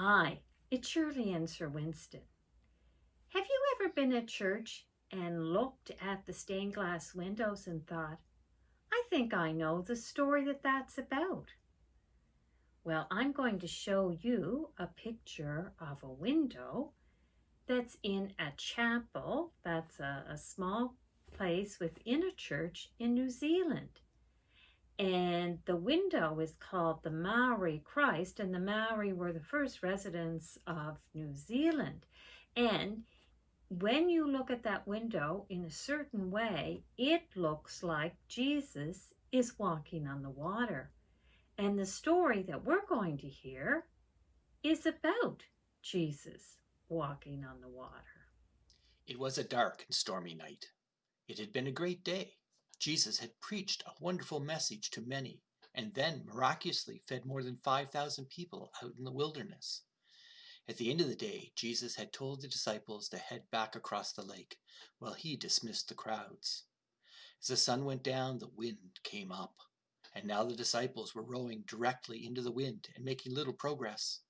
Hi, it's Shirley and Sir Winston. Have you ever been at church and looked at the stained glass windows and thought, I think I know the story that's about? Well, I'm going to show you a picture of a window that's in a chapel. That's a small place within a church in New Zealand. And the window is called the Maori Christ, and the Maori were the first residents of New Zealand. And when you look at that window in a certain way, it looks like Jesus is walking on the water. And the story that we're going to hear is about Jesus walking on the water. It was a dark and stormy night. It had been a great day. Jesus had preached a wonderful message to many, and then miraculously fed more than 5,000 people out in the wilderness. At the end of the day, Jesus had told the disciples to head back across the lake while he dismissed the crowds. As the sun went down, the wind came up, and now the disciples were rowing directly into the wind and making little progress.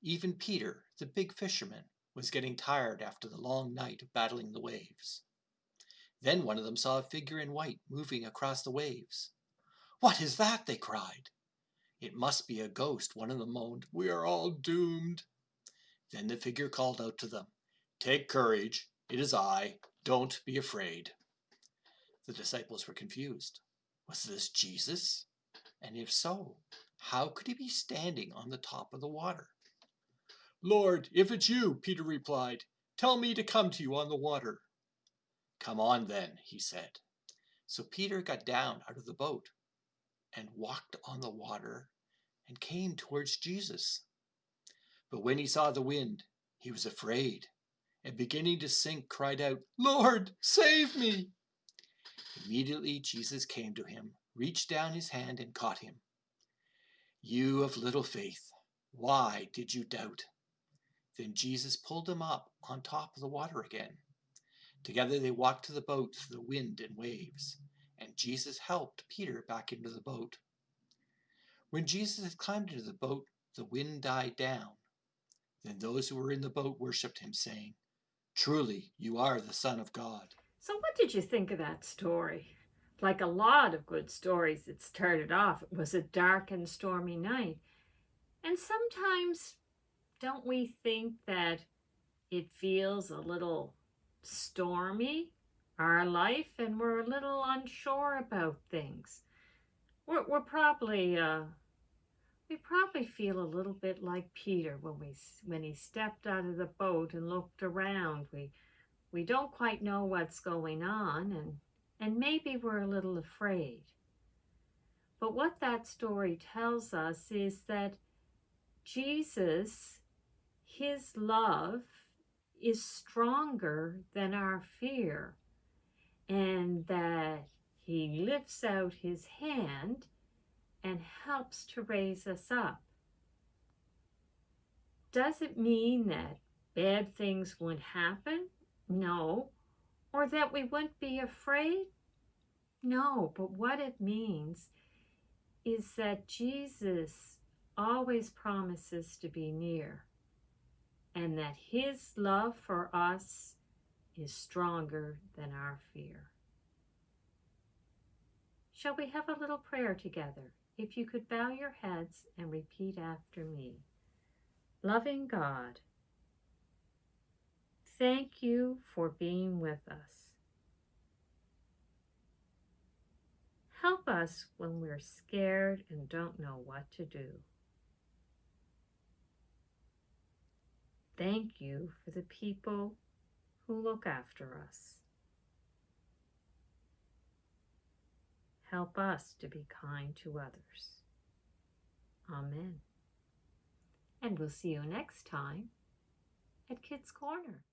Even Peter, the big fisherman, was getting tired after the long night of battling the waves. Then one of them saw a figure in white moving across the waves. "What is that?" they cried. "It must be a ghost," one of them moaned. "We are all doomed." Then the figure called out to them, "Take courage, it is I, don't be afraid." The disciples were confused. Was this Jesus? And if so, how could he be standing on the top of the water? "Lord, if it's you," Peter replied, "tell me to come to you on the water." "Come on then," he said. So Peter got down out of the boat and walked on the water and came towards Jesus. But when he saw the wind, he was afraid, and beginning to sink, cried out, "Lord, save me!" Immediately Jesus came to him, reached down his hand and caught him. "You of little faith, why did you doubt?" Then Jesus pulled him up on top of the water again. Together they walked to the boat through the wind and waves, and Jesus helped Peter back into the boat. When Jesus had climbed into the boat, the wind died down. Then those who were in the boat worshipped him, saying, "Truly, you are the Son of God." So what did you think of that story? Like a lot of good stories, it started off, it was a dark and stormy night. And sometimes don't we think that it feels a little stormy, our life, and we're a little unsure about things? We're probably we probably feel a little bit like Peter when he stepped out of the boat and looked around. We don't quite know what's going on, and maybe we're a little afraid. But what that story tells us is that Jesus, his love is stronger than our fear, and that he lifts out his hand and helps to raise us up. Does it mean that bad things won't happen? No. Or that we wouldn't be afraid? No. But what it means is that Jesus always promises to be near, and that his love for us is stronger than our fear. Shall we have a little prayer together? If you could bow your heads and repeat after me. Loving God, thank you for being with us. Help us when we're scared and don't know what to do. Thank you for the people who look after us. Help us to be kind to others. Amen. And we'll see you next time at Kids Corner.